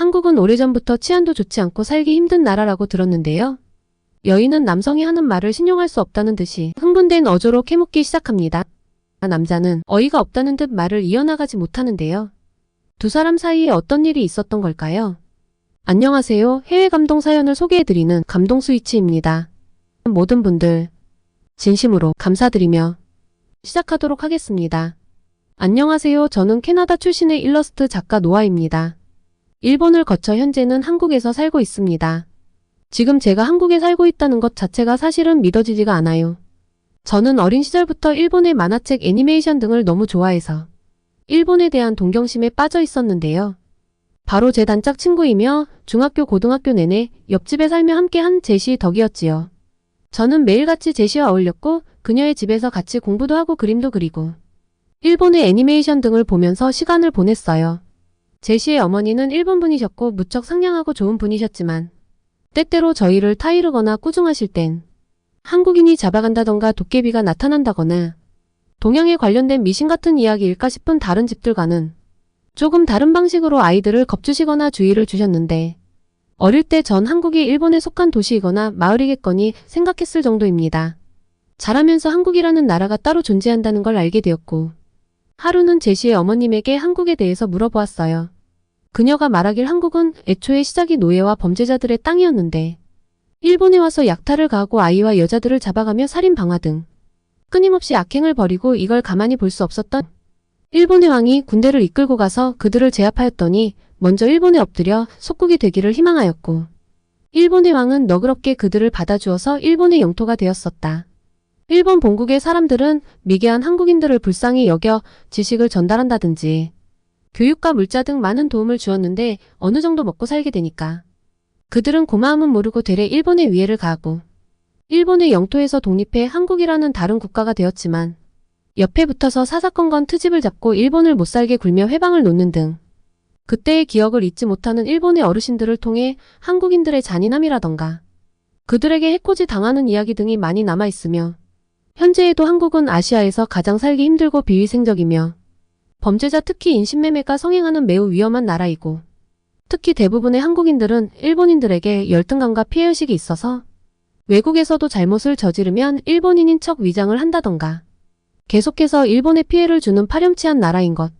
한국은 오래전부터 치안도 좋지 않고 살기 힘든 나라라고 들었는데요. 여인은 남성이 하는 말을 신용할 수 없다는 듯이 흥분된 어조로 캐묻기 시작합니다. 남자는 어이가 없다는 듯 말을 이어나가지 못하는데요. 두 사람 사이에 어떤 일이 있었던 걸까요? 안녕하세요. 해외 감동 사연을 소개해드리는 감동 스위치입니다. 모든 분들 진심으로 감사드리며 시작하도록 하겠습니다. 안녕하세요. 저는 캐나다 출신의 일러스트 작가 노아입니다. 일본을 거쳐 현재는 한국에서 살고 있습니다. 지금 제가 한국에 살고 있다는 것 자체가 사실은 믿어지지가 않아요. 저는 어린 시절부터 일본의 만화책, 애니메이션 등을 너무 좋아해서 일본에 대한 동경심에 빠져 있었는데요. 바로 제 단짝 친구이며 중학교, 고등학교 내내 옆집에 살며 함께한 제시 덕이었지요. 저는 매일같이 제시와 어울렸고 그녀의 집에서 같이 공부도 하고 그림도 그리고 일본의 애니메이션 등을 보면서 시간을 보냈어요. 제시의 어머니는 일본 분이셨고 무척 상냥하고 좋은 분이셨지만 때때로 저희를 타이르거나 꾸중하실 땐 한국인이 잡아간다던가 도깨비가 나타난다거나 동양에 관련된 미신 같은 이야기일까 싶은 다른 집들과는 조금 다른 방식으로 아이들을 겁주시거나 주의를 주셨는데 어릴 때 전 한국이 일본에 속한 도시이거나 마을이겠거니 생각했을 정도입니다. 자라면서 한국이라는 나라가 따로 존재한다는 걸 알게 되었고 하루는 제시의 어머님에게 한국에 대해서 물어보았어요. 그녀가 말하길 한국은 애초에 시작이 노예와 범죄자들의 땅이었는데 일본에 와서 약탈을 가하고 아이와 여자들을 잡아가며 살인 방화 등 끊임없이 악행을 벌이고 이걸 가만히 볼 수 없었던 일본의 왕이 군대를 이끌고 가서 그들을 제압하였더니 먼저 일본에 엎드려 속국이 되기를 희망하였고 일본의 왕은 너그럽게 그들을 받아주어서 일본의 영토가 되었었다. 일본 본국의 사람들은 미개한 한국인들을 불쌍히 여겨 지식을 전달한다든지 교육과 물자 등 많은 도움을 주었는데 어느 정도 먹고 살게 되니까 그들은 고마움은 모르고 되레 일본의 위해를 가하고 일본의 영토에서 독립해 한국이라는 다른 국가가 되었지만 옆에 붙어서 사사건건 트집을 잡고 일본을 못살게 굴며 회방을 놓는 등 그때의 기억을 잊지 못하는 일본의 어르신들을 통해 한국인들의 잔인함이라던가 그들에게 해코지 당하는 이야기 등이 많이 남아있으며 현재에도 한국은 아시아에서 가장 살기 힘들고 비위생적이며 범죄자 특히 인신매매가 성행하는 매우 위험한 나라이고 특히 대부분의 한국인들은 일본인들에게 열등감과 피해의식이 있어서 외국에서도 잘못을 저지르면 일본인인 척 위장을 한다던가 계속해서 일본에 피해를 주는 파렴치한 나라인 것.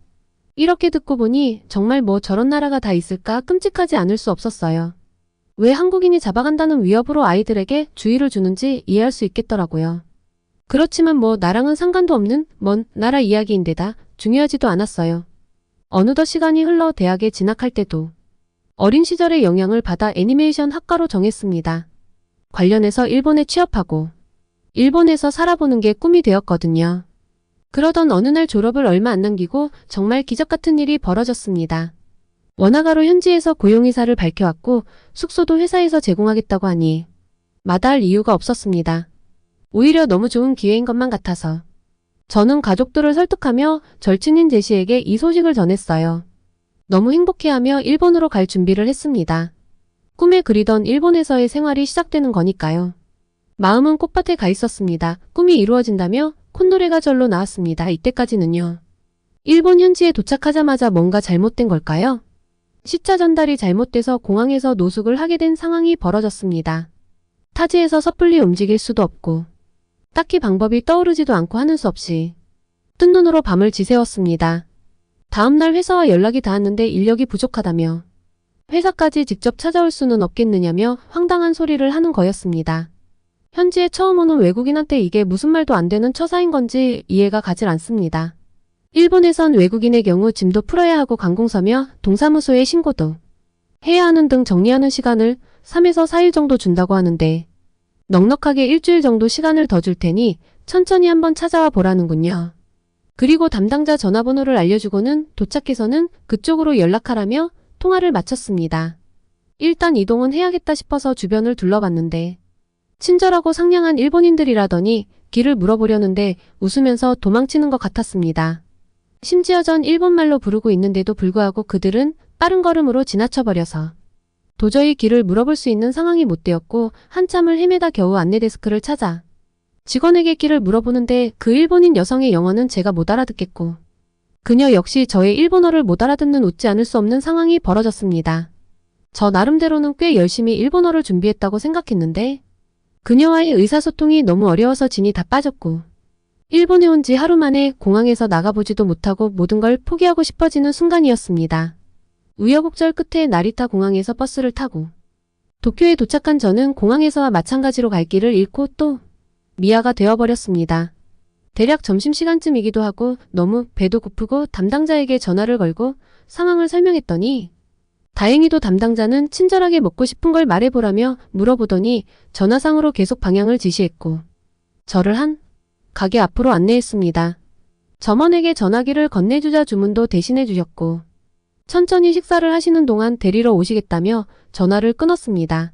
이렇게 듣고 보니 정말 뭐 저런 나라가 다 있을까 끔찍하지 않을 수 없었어요. 왜 한국인이 잡아간다는 위협으로 아이들에게 주의를 주는지 이해할 수 있겠더라고요. 그렇지만 뭐 나랑은 상관도 없는 먼 나라 이야기인데다 중요하지도 않았어요. 어느덧 시간이 흘러 대학에 진학할 때도 어린 시절의 영향을 받아 애니메이션 학과로 정했습니다. 관련해서 일본에 취업하고 일본에서 살아보는 게 꿈이 되었거든요. 그러던 어느 날 졸업을 얼마 안 남기고 정말 기적 같은 일이 벌어졌습니다. 원화가로 현지에서 고용의사를 밝혀왔고 숙소도 회사에서 제공하겠다고 하니 마다할 이유가 없었습니다. 오히려 너무 좋은 기회인 것만 같아서 저는 가족들을 설득하며 절친인 제시에게 이 소식을 전했어요. 너무 행복해하며 일본으로 갈 준비를 했습니다. 꿈에 그리던 일본에서의 생활이 시작되는 거니까요. 마음은 꽃밭에 가 있었습니다. 꿈이 이루어진다며 콧노래가 절로 나왔습니다. 이때까지는요. 일본 현지에 도착하자마자 뭔가 잘못된 걸까요? 시차 전달이 잘못돼서 공항에서 노숙을 하게 된 상황이 벌어졌습니다. 타지에서 섣불리 움직일 수도 없고 딱히 방법이 떠오르지도 않고 하는 수 없이 뜬 눈으로 밤을 지새웠습니다. 다음날 회사와 연락이 닿았는데 인력이 부족하다며 회사까지 직접 찾아올 수는 없겠느냐며 황당한 소리를 하는 거였습니다. 현지에 처음 오는 외국인한테 이게 무슨 말도 안 되는 처사인 건지 이해가 가질 않습니다. 일본에선 외국인의 경우 짐도 풀어야 하고 관공서며 동사무소에 신고도 해야 하는 등 정리하는 시간을 3에서 4일 정도 준다고 하는데 넉넉하게 일주일 정도 시간을 더 줄 테니 천천히 한번 찾아와 보라는군요. 그리고 담당자 전화번호를 알려주고는 도착해서는 그쪽으로 연락하라며 통화를 마쳤습니다. 일단 이동은 해야겠다 싶어서 주변을 둘러봤는데 친절하고 상냥한 일본인들이라더니 길을 물어보려는데 웃으면서 도망치는 것 같았습니다. 심지어 전 일본말로 부르고 있는데도 불구하고 그들은 빠른 걸음으로 지나쳐버려서 도저히 길을 물어볼 수 있는 상황이 못 되었고 한참을 헤매다 겨우 안내데스크를 찾아 직원에게 길을 물어보는데 그 일본인 여성의 영어는 제가 못 알아듣겠고 그녀 역시 저의 일본어를 못 알아듣는 웃지 않을 수 없는 상황이 벌어졌습니다. 저 나름대로는 꽤 열심히 일본어를 준비했다고 생각했는데 그녀와의 의사소통이 너무 어려워서 진이 다 빠졌고 일본에 온 지 하루 만에 공항에서 나가보지도 못하고 모든 걸 포기하고 싶어지는 순간이었습니다. 우여곡절 끝에 나리타 공항에서 버스를 타고 도쿄에 도착한 저는 공항에서와 마찬가지로 갈 길을 잃고 또 미아가 되어버렸습니다. 대략 점심시간쯤이기도 하고 너무 배도 고프고 담당자에게 전화를 걸고 상황을 설명했더니 다행히도 담당자는 친절하게 먹고 싶은 걸 말해보라며 물어보더니 전화상으로 계속 방향을 지시했고 저를 한 가게 앞으로 안내했습니다. 점원에게 전화기를 건네주자 주문도 대신해 주셨고 천천히 식사를 하시는 동안 데리러 오시겠다며 전화를 끊었습니다.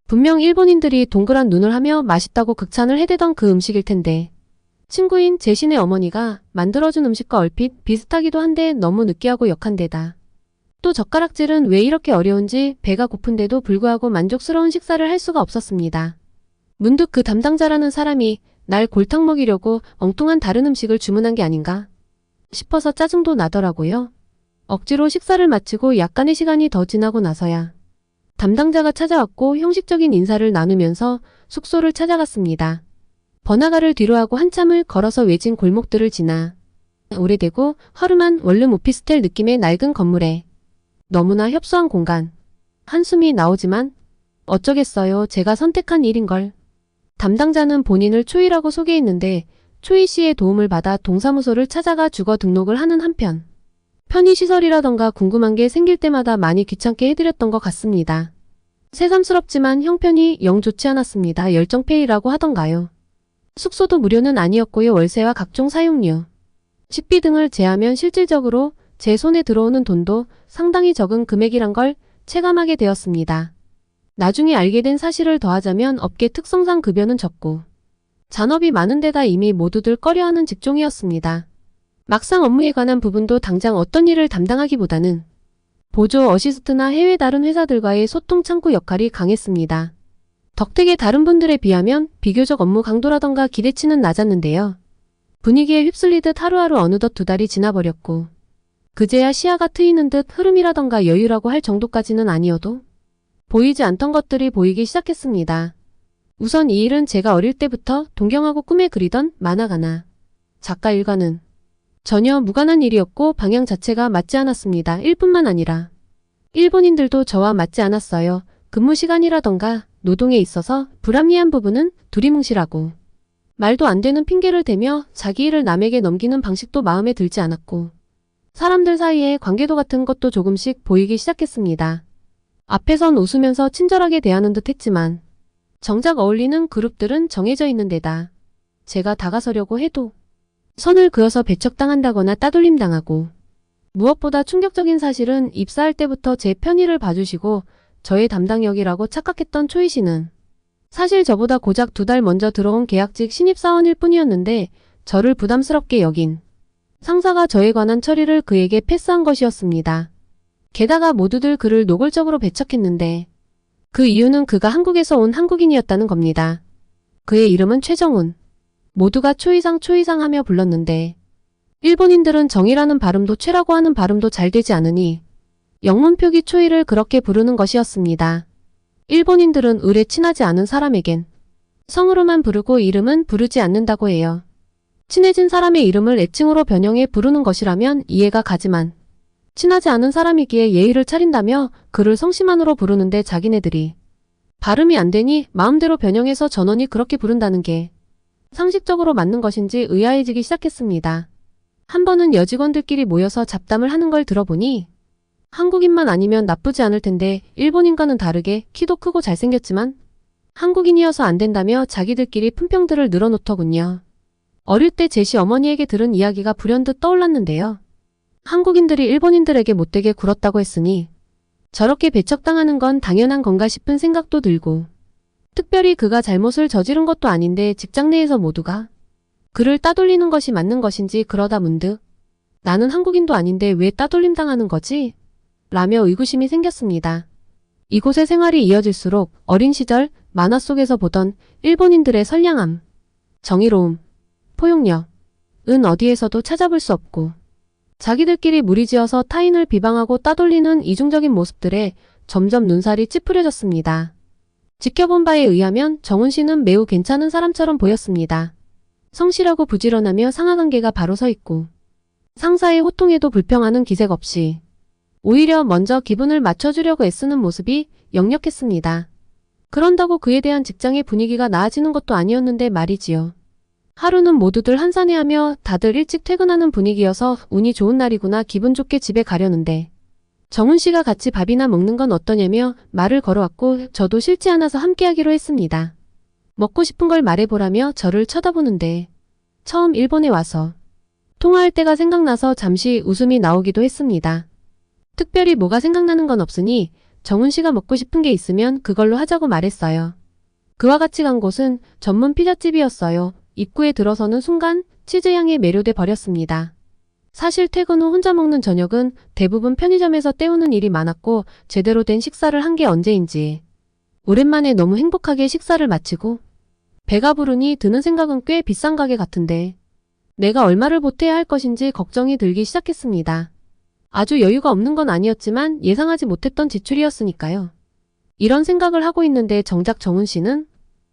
분명 일본인들이 동그란 눈을 하며 맛있다고 극찬을 해대던 그 음식일 텐데 친구인 제신의 어머니가 만들어준 음식과 얼핏 비슷하기도 한데 너무 느끼하고 역한 데다 또 젓가락질은 왜 이렇게 어려운지 배가 고픈데도 불구하고 만족스러운 식사를 할 수가 없었습니다. 문득 그 담당자라는 사람이 날 골탕 먹이려고 엉뚱한 다른 음식을 주문한 게 아닌가 싶어서 짜증도 나더라고요. 억지로 식사를 마치고 약간의 시간이 더 지나고 나서야 담당자가 찾아왔고 형식적인 인사를 나누면서 숙소를 찾아갔습니다. 번화가를 뒤로하고 한참을 걸어서 외진 골목들을 지나 오래되고 허름한 원룸 오피스텔 느낌의 낡은 건물에 너무나 협소한 공간. 한숨이 나오지만 어쩌겠어요. 제가 선택한 일인걸. 담당자는 본인을 초이라고 소개했는데 초이 씨의 도움을 받아 동사무소를 찾아가 주거 등록을 하는 한편 편의시설이라던가 궁금한 게 생길 때마다 많이 귀찮게 해드렸던 것 같습니다. 새삼스럽지만 형편이 영 좋지 않았습니다. 열정페이라고 하던가요. 숙소도 무료는 아니었고요. 월세와 각종 사용료, 식비 등을 제하면 실질적으로 제 손에 들어오는 돈도 상당히 적은 금액이란 걸 체감하게 되었습니다. 나중에 알게 된 사실을 더하자면 업계 특성상 급여는 적고 잔업이 많은 데다 이미 모두들 꺼려하는 직종이었습니다. 막상 업무에 관한 부분도 당장 어떤 일을 담당하기보다는 보조 어시스트나 해외 다른 회사들과의 소통 창구 역할이 강했습니다. 덕택에 다른 분들에 비하면 비교적 업무 강도라던가 기대치는 낮았는데요. 분위기에 휩쓸리듯 하루하루 어느덧 2달이 지나버렸고 그제야 시야가 트이는 듯 흐름이라던가 여유라고 할 정도까지는 아니어도 보이지 않던 것들이 보이기 시작했습니다. 우선 이 일은 제가 어릴 때부터 동경하고 꿈에 그리던 만화가나 작가 일과는 전혀 무관한 일이었고 방향 자체가 맞지 않았습니다. 일뿐만 아니라 일본인들도 저와 맞지 않았어요. 근무 시간이라던가 노동에 있어서 불합리한 부분은 두리뭉실하고 말도 안 되는 핑계를 대며 자기 일을 남에게 넘기는 방식도 마음에 들지 않았고 사람들 사이에 관계도 같은 것도 조금씩 보이기 시작했습니다. 앞에선 웃으면서 친절하게 대하는 듯 했지만 정작 어울리는 그룹들은 정해져 있는 데다 제가 다가서려고 해도 선을 그어서 배척당한다거나 따돌림당하고 무엇보다 충격적인 사실은 입사할 때부터 제 편의를 봐주시고 저의 담당역이라고 착각했던 초이 씨는 사실 저보다 고작 2달 먼저 들어온 계약직 신입사원일 뿐이었는데 저를 부담스럽게 여긴 상사가 저에 관한 처리를 그에게 패스한 것이었습니다. 게다가 모두들 그를 노골적으로 배척했는데 그 이유는 그가 한국에서 온 한국인이었다는 겁니다. 그의 이름은 최정훈. 모두가 초이상 하며 불렀는데 일본인들은 정이라는 발음도 최라고 하는 발음도 잘 되지 않으니 영문표기 초이를 그렇게 부르는 것이었습니다. 일본인들은 을에 친하지 않은 사람에겐 성으로만 부르고 이름은 부르지 않는다고 해요. 친해진 사람의 이름을 애칭으로 변형해 부르는 것이라면 이해가 가지만 친하지 않은 사람이기에 예의를 차린다며 그를 성씨만으로 부르는데 자기네들이 발음이 안 되니 마음대로 변형해서 전원이 그렇게 부른다는 게 상식적으로 맞는 것인지 의아해지기 시작했습니다. 한 번은 여직원들끼리 모여서 잡담을 하는 걸 들어보니 한국인만 아니면 나쁘지 않을 텐데 일본인과는 다르게 키도 크고 잘생겼지만 한국인이어서 안 된다며 자기들끼리 품평들을 늘어놓더군요. 어릴 때 제시 어머니에게 들은 이야기가 불현듯 떠올랐는데요. 한국인들이 일본인들에게 못되게 굴었다고 했으니 저렇게 배척당하는 건 당연한 건가 싶은 생각도 들고 특별히 그가 잘못을 저지른 것도 아닌데 직장 내에서 모두가 그를 따돌리는 것이 맞는 것인지 그러다 문득 나는 한국인도 아닌데 왜 따돌림 당하는 거지? 라며 의구심이 생겼습니다. 이곳의 생활이 이어질수록 어린 시절 만화 속에서 보던 일본인들의 선량함, 정의로움, 포용력, 은 어디에서도 찾아볼 수 없고 자기들끼리 무리지어서 타인을 비방하고 따돌리는 이중적인 모습들에 점점 눈살이 찌푸려졌습니다. 지켜본 바에 의하면 정훈 씨는 매우 괜찮은 사람처럼 보였습니다. 성실하고 부지런하며 상하관계가 바로 서 있고 상사의 호통에도 불평하는 기색 없이 오히려 먼저 기분을 맞춰주려고 애쓰는 모습이 역력했습니다. 그런다고 그에 대한 직장의 분위기가 나아지는 것도 아니었는데 말이지요. 하루는 모두들 한산해하며 다들 일찍 퇴근하는 분위기여서 운이 좋은 날이구나 기분 좋게 집에 가려는데 정훈 씨가 같이 밥이나 먹는 건 어떠냐며 말을 걸어왔고 저도 싫지 않아서 함께하기로 했습니다. 먹고 싶은 걸 말해보라며 저를 쳐다보는데 처음 일본에 와서 통화할 때가 생각나서 잠시 웃음이 나오기도 했습니다. 특별히 뭐가 생각나는 건 없으니 정훈 씨가 먹고 싶은 게 있으면 그걸로 하자고 말했어요. 그와 같이 간 곳은 전문 피자집이었어요. 입구에 들어서는 순간 치즈향에 매료돼 버렸습니다. 사실 퇴근 후 혼자 먹는 저녁은 대부분 편의점에서 때우는 일이 많았고 제대로 된 식사를 한 게 언제인지 오랜만에 너무 행복하게 식사를 마치고 배가 부르니 드는 생각은 꽤 비싼 가게 같은데 내가 얼마를 보태야 할 것인지 걱정이 들기 시작했습니다. 아주 여유가 없는 건 아니었지만 예상하지 못했던 지출이었으니까요. 이런 생각을 하고 있는데 정작 정훈 씨는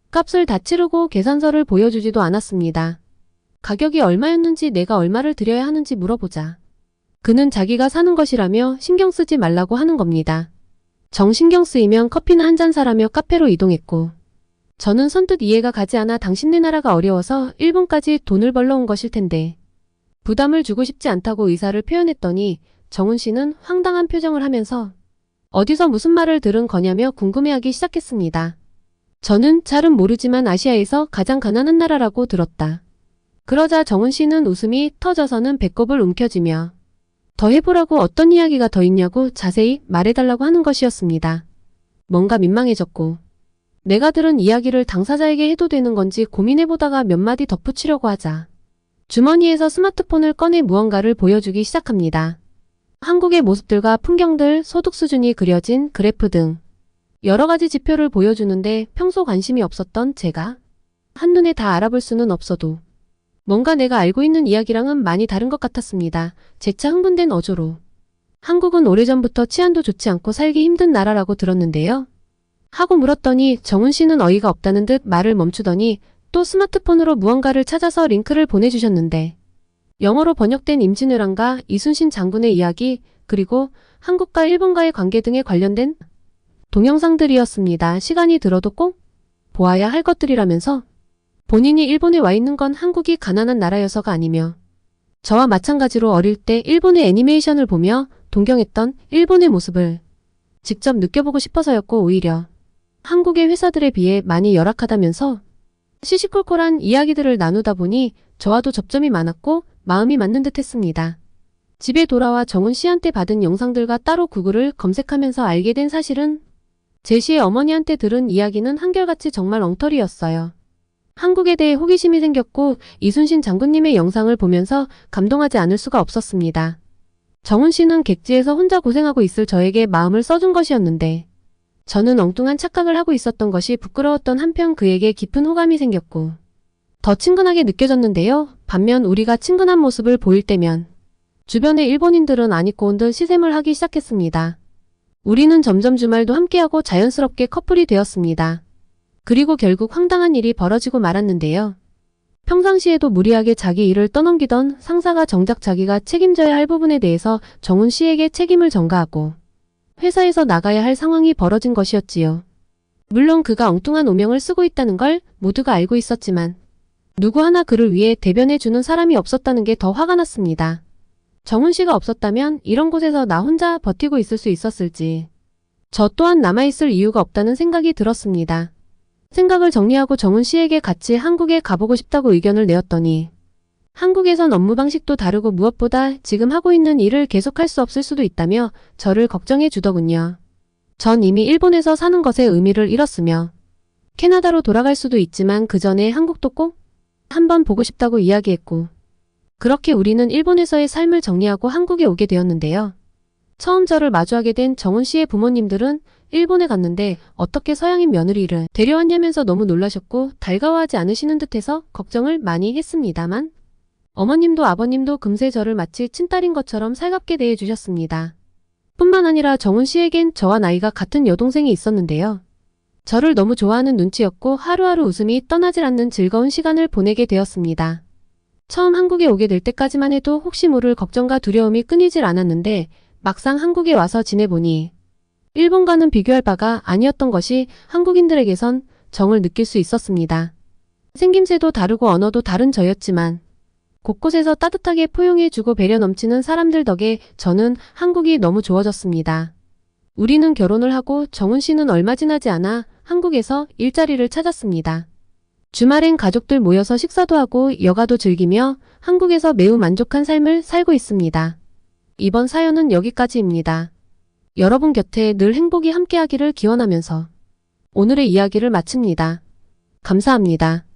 값을 다 치르고 계산서를 보여주지도 않았습니다. 가격이 얼마였는지 내가 얼마를 드려야 하는지 물어보자. 그는 자기가 사는 것이라며 신경 쓰지 말라고 하는 겁니다. 정 신경 쓰이면 커피나 한 잔 사라며 카페로 이동했고 저는 선뜻 이해가 가지 않아 당신네 나라가 어려워서 일본까지 돈을 벌러 온 것일 텐데 부담을 주고 싶지 않다고 의사를 표현했더니 정훈 씨는 황당한 표정을 하면서 어디서 무슨 말을 들은 거냐며 궁금해하기 시작했습니다. 저는 잘은 모르지만 아시아에서 가장 가난한 나라라고 들었다. 그러자 정훈 씨는 웃음이 터져서는 배꼽을 움켜쥐며 더 해보라고 어떤 이야기가 더 있냐고 자세히 말해달라고 하는 것이었습니다. 뭔가 민망해졌고 내가 들은 이야기를 당사자에게 해도 되는 건지 고민해보다가 몇 마디 덧붙이려고 하자 주머니에서 스마트폰을 꺼내 무언가를 보여주기 시작합니다. 한국의 모습들과 풍경들, 소득 수준이 그려진 그래프 등 여러 가지 지표를 보여주는데 평소 관심이 없었던 제가 한눈에 다 알아볼 수는 없어도 뭔가 내가 알고 있는 이야기랑은 많이 다른 것 같았습니다. 재차 흥분된 어조로 한국은 오래전부터 치안도 좋지 않고 살기 힘든 나라라고 들었는데요. 하고 물었더니 정훈 씨는 어이가 없다는 듯 말을 멈추더니 또 스마트폰으로 무언가를 찾아서 링크를 보내주셨는데 영어로 번역된 임진왜란과 이순신 장군의 이야기 그리고 한국과 일본과의 관계 등에 관련된 동영상들이었습니다. 시간이 들어도 꼭 보아야 할 것들이라면서 본인이 일본에 와 있는 건 한국이 가난한 나라여서가 아니며 저와 마찬가지로 어릴 때 일본의 애니메이션을 보며 동경했던 일본의 모습을 직접 느껴보고 싶어서였고 오히려 한국의 회사들에 비해 많이 열악하다면서 시시콜콜한 이야기들을 나누다 보니 저와도 접점이 많았고 마음이 맞는 듯 했습니다. 집에 돌아와 정훈 씨한테 받은 영상들과 따로 구글을 검색하면서 알게 된 사실은 제시의 어머니한테 들은 이야기는 한결같이 정말 엉터리였어요. 한국에 대해 호기심이 생겼고 이순신 장군님의 영상을 보면서 감동하지 않을 수가 없었습니다. 정훈 씨는 객지에서 혼자 고생하고 있을 저에게 마음을 써준 것이었는데 저는 엉뚱한 착각을 하고 있었던 것이 부끄러웠던 한편 그에게 깊은 호감이 생겼고 더 친근하게 느껴졌는데요. 반면 우리가 친근한 모습을 보일 때면 주변의 일본인들은 안 입고 온 듯 시샘을 하기 시작했습니다. 우리는 점점 주말도 함께하고 자연스럽게 커플이 되었습니다. 그리고 결국 황당한 일이 벌어지고 말았는데요. 평상시에도 무리하게 자기 일을 떠넘기던 상사가 정작 자기가 책임져야 할 부분에 대해서 정훈 씨에게 책임을 전가하고 회사에서 나가야 할 상황이 벌어진 것이었지요. 물론 그가 엉뚱한 오명을 쓰고 있다는 걸 모두가 알고 있었지만 누구 하나 그를 위해 대변해주는 사람이 없었다는 게 더 화가 났습니다. 정훈 씨가 없었다면 이런 곳에서 나 혼자 버티고 있을 수 있었을지 저 또한 남아있을 이유가 없다는 생각이 들었습니다. 생각을 정리하고 정훈 씨에게 같이 한국에 가보고 싶다고 의견을 내었더니 한국에선 업무 방식도 다르고 무엇보다 지금 하고 있는 일을 계속할 수 없을 수도 있다며 저를 걱정해 주더군요. 전 이미 일본에서 사는 것의 의미를 잃었으며 캐나다로 돌아갈 수도 있지만 그 전에 한국도 꼭 한번 보고 싶다고 이야기했고 그렇게 우리는 일본에서의 삶을 정리하고 한국에 오게 되었는데요. 처음 저를 마주하게 된 정훈 씨의 부모님들은 일본에 갔는데 어떻게 서양인 며느리를 데려왔냐면서 너무 놀라셨고 달가워하지 않으시는 듯해서 걱정을 많이 했습니다만 어머님도 아버님도 금세 저를 마치 친딸인 것처럼 살갑게 대해주셨습니다. 뿐만 아니라 정훈 씨에겐 저와 나이가 같은 여동생이 있었는데요. 저를 너무 좋아하는 눈치였고 하루하루 웃음이 떠나질 않는 즐거운 시간을 보내게 되었습니다. 처음 한국에 오게 될 때까지만 해도 혹시 모를 걱정과 두려움이 끊이질 않았는데 막상 한국에 와서 지내보니 일본과는 비교할 바가 아니었던 것이 한국인들에게선 정을 느낄 수 있었습니다. 생김새도 다르고 언어도 다른 저였지만 곳곳에서 따뜻하게 포용해주고 배려 넘치는 사람들 덕에 저는 한국이 너무 좋아졌습니다. 우리는 결혼을 하고 정훈 씨는 얼마 지나지 않아 한국에서 일자리를 찾았습니다. 주말엔 가족들 모여서 식사도 하고 여가도 즐기며 한국에서 매우 만족한 삶을 살고 있습니다. 이번 사연은 여기까지입니다. 여러분 곁에 늘 행복이 함께하기를 기원하면서 오늘의 이야기를 마칩니다. 감사합니다.